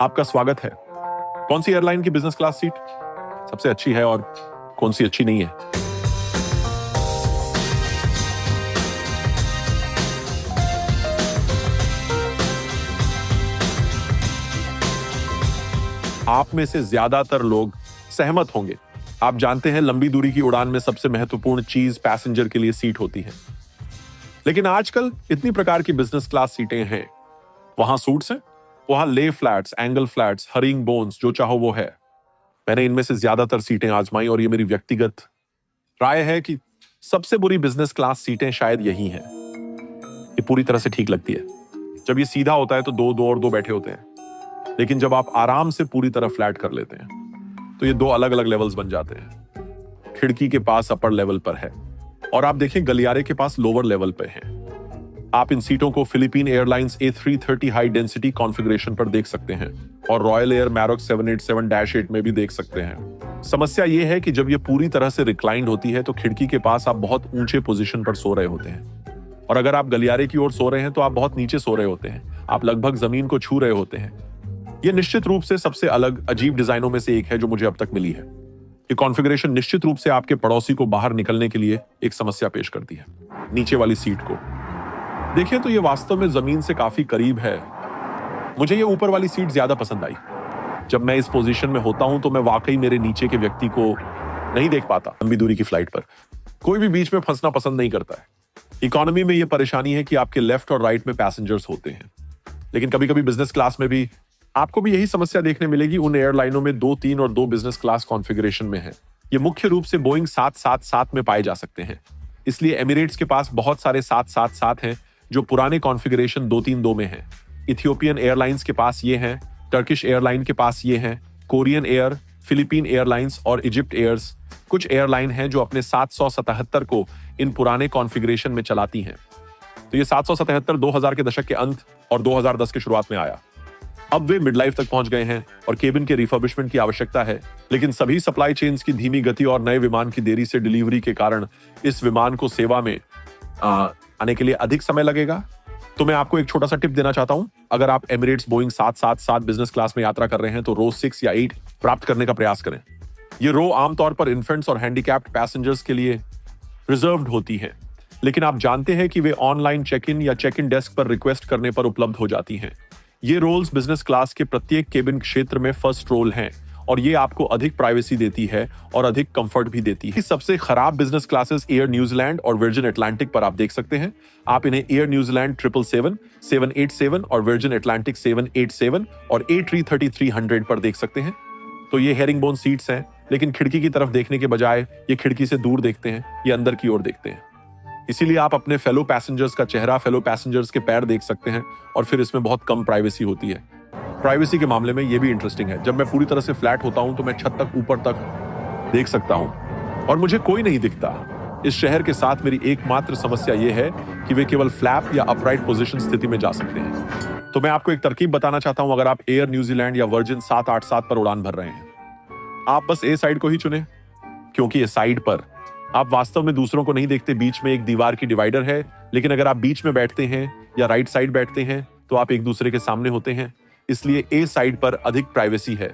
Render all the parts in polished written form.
आपका स्वागत है। कौन सी एयरलाइन की बिजनेस क्लास सीट सबसे अच्छी है और कौन सी अच्छी नहीं है? आप में से ज्यादातर लोग सहमत होंगे। आप जानते हैं लंबी दूरी की उड़ान में सबसे महत्वपूर्ण चीज पैसेंजर के लिए सीट होती है। लेकिन आजकल इतनी प्रकार की बिजनेस क्लास सीटें हैं। वहां सूट्स हैं, वहां ले flats, angle flats, hurrying bones, जो चाहो वो है। मैंने इनमें से ज्यादातर सीटें आजमाई और ये मेरी व्यक्तिगत राय है कि सबसे बुरी बिजनेस क्लास सीटें शायद यही हैं। ये पूरी तरह से ठीक लगती है। जब ये सीधा होता है तो दो दो और दो बैठे होते हैं, लेकिन जब आप आराम से पूरी तरह फ्लैट कर लेते हैं तो ये दो अलग अलग लेवल्स बन जाते हैं। खिड़की के पास अपर लेवल पर है और आप देखें गलियारे के पास लोअर लेवल पे है। आप इन सीटों को Philippine airlines A330 high density configuration पर देख सकते हैं और रॉयल एयर मैरोक 787-8 में भी देख सकते हैं। समस्या यह है कि जब ये पूरी तरह से रिक्लाइंड होती है तो खिड़की के पास आप बहुत ऊंचे पोजीशन पर सो रहे होते हैं और अगर आप गलियारे की ओर सो रहे हैं तो आप बहुत नीचे सो रहे होते हैं। आप लगभग जमीन को छू रहे होते हैं। यह निश्चित रूप से सबसे अलग अजीब डिजाइनों में से एक है जो मुझे अब तक मिली है। ये कॉन्फ़िगरेशन निश्चित रूप से आपके पड़ोसी को बाहर निकलने के लिए एक समस्या पेश करती है। नीचे वाली सीट को देखें तो ये वास्तव में जमीन से काफी करीब है। मुझे ये ऊपर वाली सीट ज्यादा पसंद आई। जब मैं इस पोजीशन में होता हूं तो मैं वाकई मेरे नीचे के व्यक्ति को नहीं देख पाता। लंबी दूरी की फ्लाइट पर कोई भी बीच में फंसना पसंद नहीं करता है। इकोनॉमी में ये परेशानी है कि आपके लेफ्ट और राइट में पैसेंजर्स होते हैं, लेकिन कभी कभी बिजनेस क्लास में भी आपको भी यही समस्या देखने मिलेगी। उन एयरलाइनों में 2, 3 और 2 बिजनेस क्लास कॉन्फ़िगरेशन में है। ये मुख्य रूप से बोइंग 777 में पाए जा सकते हैं। इसलिए एमिरेट्स के पास बहुत सारे 777 हैं जो पुराने कॉन्फ़िगरेशन 232 में हैं। इथियोपियन एयरलाइंस के पास ये हैं, टर्किश एयरलाइन के पास ये हैं, कोरियन एयर, फिलीपीन एयरलाइंस और इजिप्ट एयर्स कुछ एयरलाइन हैं जो अपने 777 को इन पुराने कॉन्फ़िगरेशन में चलाती हैं। तो ये 777 2000 के दशक के अंत और 2010 के शुरुआत में आया। अब वे मिड लाइफ तक पहुंच गए हैं और केबिन के रिफर्बिशमेंट की आवश्यकता है, लेकिन सभी सप्लाई चेन्स की धीमी गति और नए विमान की देरी से डिलीवरी के कारण इस विमान को सेवा में आने के लिए अधिक समय लगेगा। तो मैं आपको एक छोटा सा टिप देना चाहता हूं। अगर आप एमिरेट्स बोइंग 777 बिजनेस क्लास में यात्रा कर रहे हैं तो रो 6 या 8 प्राप्त करने का प्रयास करें। ये रो आमतौर पर इन्फेंट्स और हैंडीकैप्ड पैसेंजर्स के लिए रिजर्व्ड होती है, लेकिन आप जानते हैं कि वे ऑनलाइन चेक इन या चेक इन डेस्क पर रिक्वेस्ट करने पर उपलब्ध हो जाती हैं। ये रोल्स बिजनेस क्लास के प्रत्येक केबिन क्षेत्र में फर्स्ट रोल हैं और ये आपको अधिक प्राइवेसी देती है और अधिक कंफर्ट भी देती है। सबसे खराब बिजनेस क्लासेस एयर न्यूजीलैंड और वर्जिन अटलांटिक पर आप देख सकते हैं। आप इन्हें एयर न्यूजीलैंड 777, 787 और वर्जिन अटलांटिक 787 और A330-300 पर देख सकते हैं। तो ये हेरिंग बोन सीट्स हैं, लेकिन खिड़की की तरफ देखने के बजाय ये खिड़की से दूर देखते हैं, ये अंदर की ओर देखते हैं। इसीलिए आप अपने फेलो पैसेंजर्स का चेहरा, फेलो पैसेंजर्स के पैर देख सकते हैं और फिर इसमें बहुत कम प्राइवेसी होती है। प्राइवेसी के मामले में ये भी इंटरेस्टिंग है। जब मैं पूरी तरह से फ्लैट होता हूं तो मैं छत तक ऊपर तक देख सकता हूं और मुझे कोई नहीं दिखता। इस शहर के साथ मेरी एकमात्र समस्या यह है कि वे केवल फ्लैप या अपराइट पोजीशन स्थिति में जा सकते हैं। तो मैं आपको एक तरकीब बताना चाहता हूं। अगर आप एयर न्यूजीलैंड या वर्जिन 787 पर उड़ान भर रहे हैं, आप बस ए साइड को ही चुने, क्योंकि ये साइड पर आप वास्तव में दूसरों को नहीं देखते। बीच में एक दीवार की डिवाइडर है, लेकिन अगर आप बीच में बैठते हैं या राइट साइड बैठते हैं तो आप एक दूसरे के सामने होते हैं। इसलिए ए साइड पर अधिक प्राइवेसी है।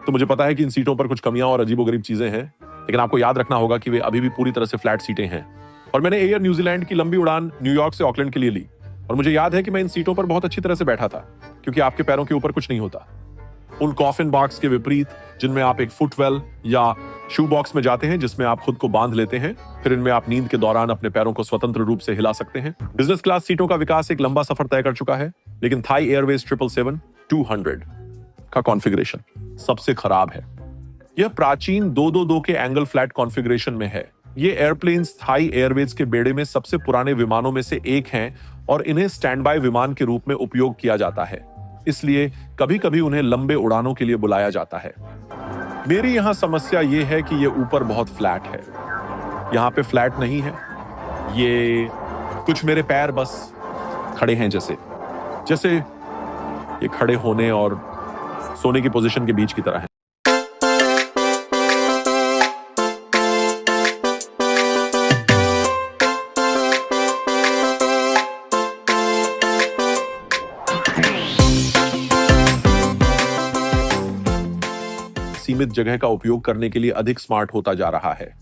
तो मुझे पता है कि इन सीटों पर कुछ कमियां और अजीबोगरीब चीजें हैं, लेकिन आपको याद रखना होगा कि वे अभी भी पूरी तरह से फ्लैट सीटें हैं। और मैंने एयर न्यूजीलैंड की लंबी उड़ान न्यूयॉर्क से ऑकलैंड के लिए ली और मुझे याद है कि मैं इन सीटों पर बहुत अच्छी तरह से बैठा था, क्योंकि आपके पैरों के ऊपर कुछ नहीं होता। उन कॉफिन बॉक्स के विपरीत जिनमें आप एक फुटवेल या शू बॉक्स में जाते हैं जिसमें आप खुद को बांध लेते हैं, फिर इनमें आप नींद के दौरान अपने पैरों को स्वतंत्र रूप से हिला सकते हैं। बिजनेस क्लास सीटों का विकास एक लंबा सफर तय कर चुका है, लेकिन थाई एयरवेज 777-200 का कॉन्फ़िगरेशन सबसे खराब है। यह प्राचीन 222 के एंगल फ्लैट कॉन्फ़िगरेशन में है। ये एयरप्लेन्स थाई एयरवेज के बेड़े में सबसे पुराने विमानों में से एक हैं और इन्हें स्टैंड बाय विमान के रूप में उपयोग किया जाता है। इसलिए कभी कभी उन्हें लंबे उड़ानों के लिए बुलाया जाता है। मेरी यहां समस्या यह है कि यह ऊपर बहुत फ्लैट है, यहां पे फ्लैट नहीं है। ये कुछ मेरे पैर बस खड़े हैं, जैसे ये खड़े होने और सोने की पोजीशन के बीच की तरह है। सीमित जगह का उपयोग करने के लिए अधिक स्मार्ट होता जा रहा है।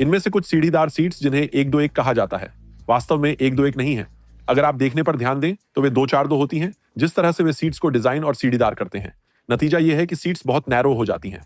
इनमें से कुछ सीढ़ीदार सीट्स जिन्हें 1-2-1 कहा जाता है, वास्तव में 1-2-1 नहीं है। अगर आप देखने पर ध्यान दें तो वे 2-4-2 होती हैं। जिस तरह से वे सीट्स को डिजाइन और सीढ़ीदार करते हैं, नतीजा यह है कि सीट्स बहुत नैरो हो जाती हैं।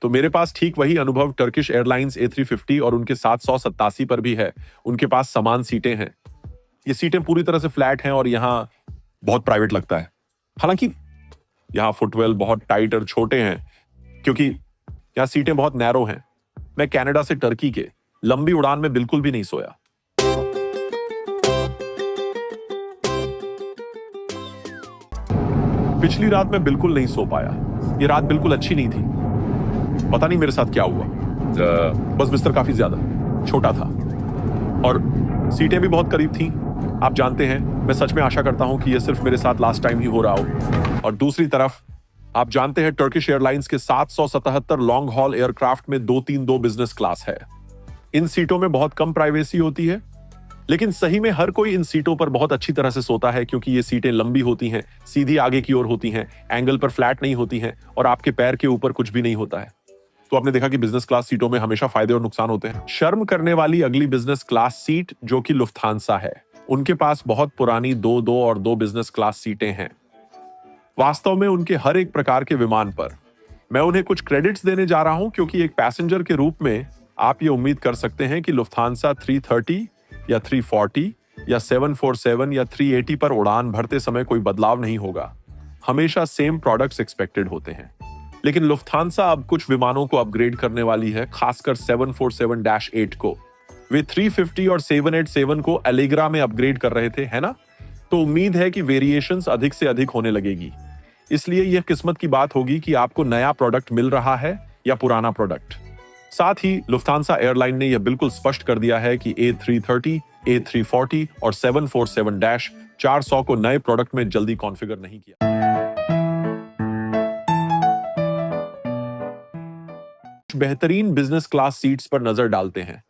तो मेरे पास ठीक वही अनुभव टर्किश एयरलाइंस A350 और उनके 787 पर भी है। उनके पास समान सीटें हैं। ये सीटें पूरी तरह से फ्लैट हैं और यहाँ बहुत प्राइवेट लगता है। हालांकि यहाँ फुटवेल बहुत टाइट और छोटे हैं क्योंकि यहाँ सीटें बहुत नैरो हैं। मैं कनाडा से टर्की के लंबी उड़ान में बिल्कुल भी नहीं सोया। पिछली रात मैं बिल्कुल नहीं सो पाया। ये रात बिल्कुल अच्छी नहीं थी। पता नहीं मेरे साथ क्या हुआ। बस बिस्तर काफी ज्यादा छोटा था और सीटें भी बहुत करीब थीं। आप जानते हैं, मैं सच में आशा करता हूं कि यह सिर्फ मेरे साथ लास्ट टाइम ही हो रहा हो। और दूसरी तरफ आप जानते हैं, टर्किश एयरलाइंस के 777 लॉन्ग हॉल एयरक्राफ्ट में 232 बिजनेस क्लास है। इन सीटों में बहुत कम प्राइवेसी होती है, लेकिन सही में हर कोई इन सीटों पर बहुत अच्छी तरह से सोता है क्योंकि ये सीटें लंबी होती हैं, सीधी आगे की ओर होती हैं, एंगल पर फ्लैट नहीं होती हैं और आपके पैर के ऊपर कुछ भी नहीं होता है। तो आपने देखा कि बिजनेस क्लास सीटों में हमेशा फायदे और नुकसान होते हैं। शर्म करने वाली अगली बिजनेस क्लास सीट जो कि लुफ्थांसा है। उनके पास बहुत पुरानी 2-2 और 2 बिजनेस क्लास सीटें हैं। वास्तव में उनके हर एक प्रकार के विमान पर मैं उन्हें कुछ क्रेडिट्स देने जा रहा हूं क्योंकि एक पैसेंजर के रूप में आप ये उम्मीद कर सकते हैं कि लुफ्थांसा 330 या 340 या 747 या 380 पर उड़ान भरते समय कोई बदलाव नहीं होगा। हमेशा सेम प्रोडक्ट्स एक्सपेक्टेड होते हैं। लेकिन लुफ्थांसा अब कुछ विमानों को अपग्रेड करने वाली है, खासकर 747-8 को। वे 350 और 787 को एलेग्रा में अपग्रेड कर रहे थे, है ना? तो उम्मीद है कि वेरिएशंस अधिक से अधिक होने लगेगी। इसलिए यह किस्मत की बात होगी कि आपको नया प्रोडक्ट मिल रहा है या पुराना प्रोडक्ट। साथ ही लुफ्थांसा एयरलाइन ने यह बिल्कुल स्पष्ट कर दिया है कि A330, A340 और 747-400 को नए प्रोडक्ट में जल्दी कॉन्फ़िगर नहीं किया। बेहतरीन बिजनेस क्लास सीट्स पर नजर डालते हैं।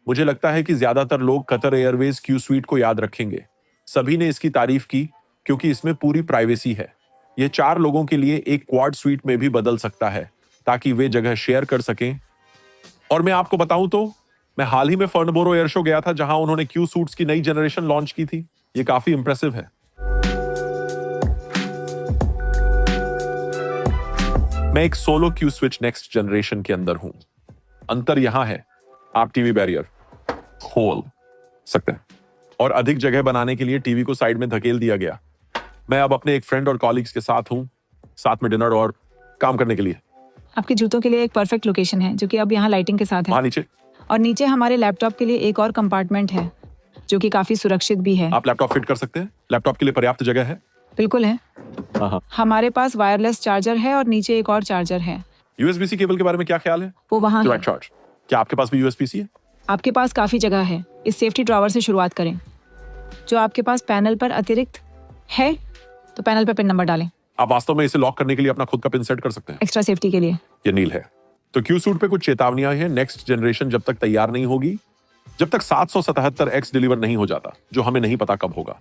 मुझे लगता है कि ज्यादातर लोग कतर एयरवेज क्यू स्वीट को याद रखेंगे। सभी ने इसकी तारीफ की क्योंकि इसमें पूरी प्राइवेसी है। यह 4 लोगों के लिए एक क्वाड स्वीट में भी बदल सकता है ताकि वे जगह शेयर कर सकें। और मैं आपको बताऊं तो मैं हाल ही में फर्नबोरो एयर शो गया था जहां उन्होंने क्यू सूट्स की नई जनरेशन लॉन्च की थी। यह काफी इंप्रेसिव है। मैं एक solo Q switch next generation के अंदर हूं। अंतर यहां है, आप टीवी बैरियर खोल सकते हैं और अधिक जगह बनाने के लिए टीवी को साइड में धकेल दिया गया। मैं अब अपने एक फ्रेंड और कॉलीग्स के साथ हूं, साथ में डिनर और काम करने के लिए। आपके जूतों के लिए एक परफेक्ट लोकेशन है जो कि अब यहाँ लाइटिंग के साथ है। वहां नीचे और नीचे हमारे लैपटॉप के लिए एक और कंपार्टमेंट है जो कि काफी सुरक्षित भी है। आप लैपटॉप फिट कर सकते हैं। लैपटॉप के लिए पर्याप्त जगह है। बिल्कुल है। हाँ। हमारे पास वायरलेस चार्जर है और नीचे एक और चार्जर है। USB-C केबल के बारे में क्या ख्याल है? वो वहाँ है। क्या आपके पास भी USB-C है? आपके पास काफी जगह है। इस सेफ्टी ड्रॉवर से शुरुआत करें जो आपके पास पैनल पर अतिरिक्त है, तो पैनल पर पिन नंबर डालें। आप वास्तव में इसे लॉक करने के लिए अपना खुद का पिन सेट कर सकते हैं एक्स्ट्रा सेफ्टी के लिए। ये नील है। तो क्यू सूट पे कुछ चेतावनियां हैं। नेक्स्ट जनरेशन जब तक तैयार नहीं होगी, जब तक 777X डिलीवर नहीं हो जाता, जो हमें नहीं पता कब होगा।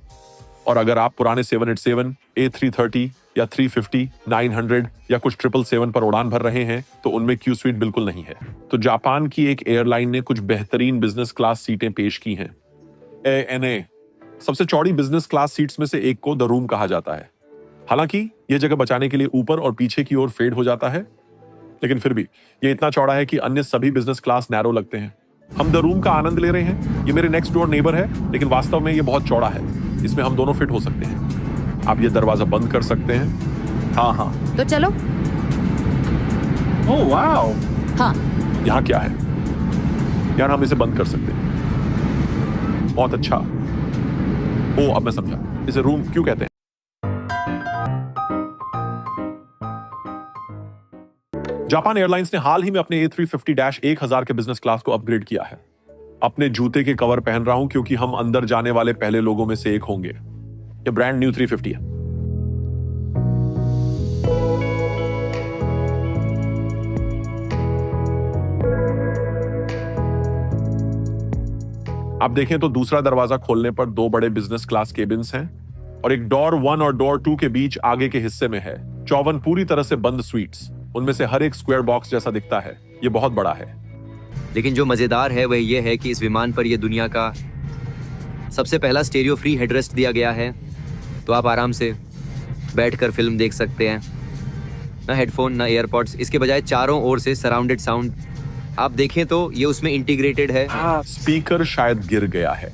और अगर आप पुराने 787, A330 या 350, 900 या कुछ 777 पर उड़ान भर रहे हैं तो उनमें क्यू स्वीट बिल्कुल नहीं है। तो जापान की एक एयरलाइन ने कुछ बेहतरीन बिजनेस क्लास सीटें पेश की हैं। ANA सबसे चौड़ी बिजनेस क्लास सीट्स में से एक को द रूम कहा जाता है। हालांकि यह जगह बचाने के लिए ऊपर और पीछे की ओर फेड हो जाता है, लेकिन फिर भी यह इतना चौड़ा है कि अन्य सभी बिजनेस क्लास नैरो लगते हैं। हम द रूम का आनंद ले रहे हैं। ये मेरे नेक्स्ट डोर नेबर है, लेकिन वास्तव में ये बहुत चौड़ा है। इसमें हम दोनों फिट हो सकते हैं। आप ये दरवाजा बंद कर सकते हैं। हाँ। तो चलो। Oh wow. हाँ। यहाँ क्या है? यार हम इसे बंद कर सकते हैं। बहुत अच्छा। ओह, अब मैं समझा इसे रूम क्यों कहते हैं। जापान एयरलाइंस ने हाल ही में अपने A350-1000 के बिजनेस क्लास को अपग्रेड किया है। अपने जूते के कवर पहन रहा हूं क्योंकि हम अंदर जाने वाले पहले लोगों में से एक होंगे। ये ब्रांड न्यू 350 है। आप देखें तो दूसरा दरवाजा खोलने पर 2 बड़े बिजनेस क्लास केबिन्स हैं और एक डोर 1 और डोर 2 के बीच आगे के हिस्से में है 54 पूरी तरह से बंद स्वीट्स। उनमें से हर एक स्क्वायर बॉक्स जैसा दिखता है। ये बहुत बड़ा है। लेकिन जो मजेदार है वह यह है कि इस विमान पर यह दुनिया का सबसे पहला स्टेरियो फ्री हेडरेस्ट दिया गया है, तो आप आराम से बैठकर फिल्म देख सकते हैं। ना हेडफोन, ना एयरपॉड्स, इसके बजाय चारों ओर से सराउंडेड साउंड आप देखें तो ये उसमें इंटीग्रेटेड है। स्पीकर शायद गिर गया है।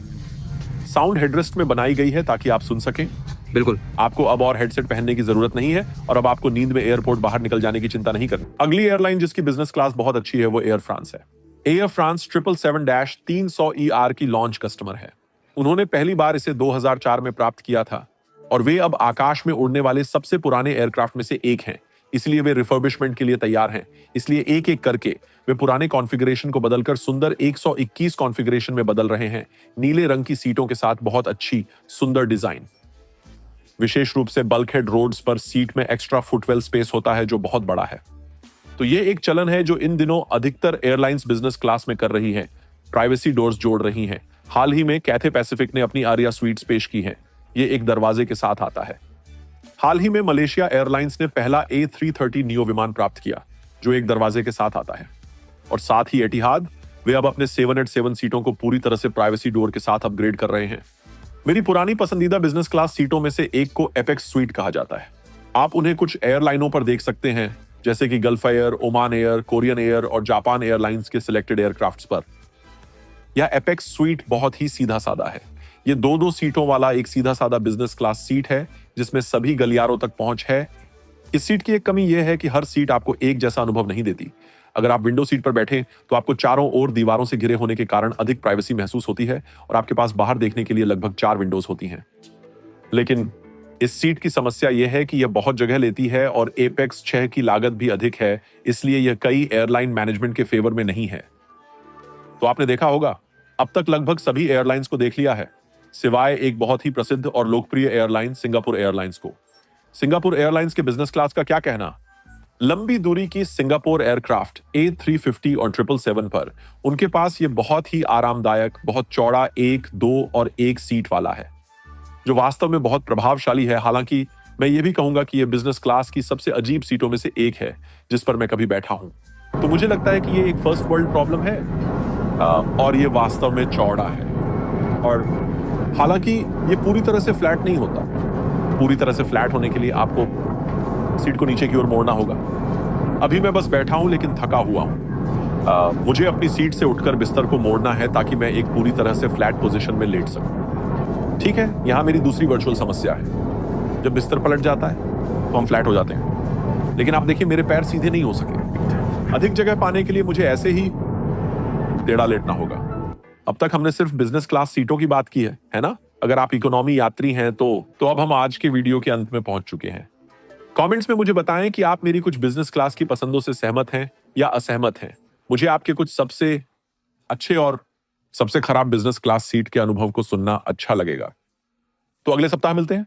साउंड हेडरेस्ट में बनाई गई है ताकि आप सुन सकें। बिल्कुल। आपको अब और हेडसेट पहनने की जरूरत नहीं है और अब आपको नींद में एयरपोर्ट बाहर निकल जाने की चिंता नहीं करनी। अगली एयरलाइन जिसकी बिजनेस क्लास बहुत अच्छी है वो एयर फ्रांस है। एयर फ्रांस 777-300ER की लॉन्च कस्टमर है। उन्होंने पहली बार इसे 2004 में प्राप्त किया था और वे अब आकाश में उड़ने वाले सबसे पुराने एयरक्राफ्ट में से एक हैं। इसलिए वे रिफर्बिशमेंट के लिए तैयार हैं। इसलिए एक एक करके वे पुराने कॉन्फ़िगरेशन को बदलकर सुंदर 121 कॉन्फ़िगरेशन में बदल रहे हैं। नीले रंग की सीटों के साथ बहुत अच्छी सुंदर डिजाइन। विशेष रूप से बल्कहेड रोड्स पर सीट में एक्स्ट्रा फुटवेल स्पेस होता है जो बहुत बड़ा है। तो ये एक चलन है जो इन दिनों अधिकतर एयरलाइंस बिजनेस क्लास में कर रही है। प्राइवेसी डोर्स जोड़ रही हैं। हाल ही में कैथे पैसिफिक ने अपनी आरिया स्वीट्स पेश की है। ये एक दरवाजे के साथ आता है। हाल ही में मलेशिया एयरलाइंस ने पहला A330 नियो विमान प्राप्त किया जो एक दरवाजे के साथ आता है। और साथ ही एटिहाद, वे अब अपने 787 सीटों को पूरी तरह से प्राइवेसी डोर के साथ अपग्रेड कर रहे हैं। मेरी पुरानी पसंदीदा बिजनेस क्लास सीटों में से एक को एपेक्स स्वीट कहा जाता है। आप उन्हें कुछ एयरलाइनों पर देख सकते हैं जैसे कि gulf air, Oman air, Korean air और जापान एयरलाइंस के सिलेक्टेड एयरक्राफ्ट्स पर। यह एपेक्स स्वीट बहुत ही सीधा साधा है। ये दो सीटों वाला एक सीधा साधा बिजनेस क्लास सीट है जिसमें सभी गलियारों तक पहुंच है। इस सीट की एक कमी यह है कि हर सीट आपको एक जैसा अनुभव नहीं देती। अगर आप विंडो सीट पर बैठें तो आपको चारों ओर दीवारों से घिरे होने के कारण अधिक प्राइवेसी महसूस होती है और आपके पास बाहर देखने के लिए लगभग 4 विंडोज होती हैं। लेकिन इस सीट की समस्या यह है कि यह बहुत जगह लेती है और एपेक्स 6 की लागत भी अधिक है, इसलिए यह कई एयरलाइन मैनेजमेंट के फेवर में नहीं है। तो आपने देखा होगा, अब तक लगभग सभी एयरलाइंस को देख लिया है सिवाय एक बहुत ही प्रसिद्ध और लोकप्रिय एयरलाइन सिंगापुर एयरलाइंस को। सिंगापुर एयरलाइंस के बिजनेस क्लास का क्या कहना? लंबी दूरी की सिंगापुर एयरक्राफ्ट A350 और 777 पर उनके पास ये बहुत ही आरामदायक, बहुत चौड़ा 1, 2 और 1 सीट वाला है जो वास्तव में बहुत प्रभावशाली है। हालांकि मैं ये भी कहूंगा कि यह बिजनेस क्लास की सबसे अजीब सीटों में से एक है जिस पर मैं कभी बैठा हूं। तो मुझे लगता है कि ये एक फर्स्ट वर्ल्ड प्रॉब्लम है और ये वास्तव में चौड़ा है। और हालांकि ये पूरी तरह से फ्लैट नहीं होता। पूरी तरह से फ्लैट होने के लिए आपको सीट को नीचे की ओर मोड़ना होगा। अभी मैं बस बैठा हूं लेकिन थका हुआ हूं। मुझे अपनी सीट से उठकर बिस्तर को मोड़ना है ताकि मैं एक पूरी तरह से फ्लैट पोजीशन में लेट सकूं। ठीक है, यहां मेरी दूसरी वर्चुअल समस्या है। जब बिस्तर पलट जाता है तो हम फ्लैट हो जाते हैं। लेकिन आप देखिए, मेरे पैर सीधे नहीं हो सके। अधिक जगह पाने के लिए मुझे ऐसे ही टेढ़ा लेटना होगा। अब तक हमने सिर्फ बिजनेस क्लास सीटों की बात की है ना? अगर आप इकोनॉमी यात्री हैं तो अब हम आज के वीडियो के अंत में पहुंच चुके हैं। कमेंट्स में मुझे बताएं कि आप मेरी कुछ बिजनेस क्लास की पसंदों से सहमत हैं या असहमत हैं। मुझे आपके कुछ सबसे अच्छे और सबसे खराब बिजनेस क्लास सीट के अनुभव को सुनना अच्छा लगेगा। तो अगले सप्ताह मिलते हैं।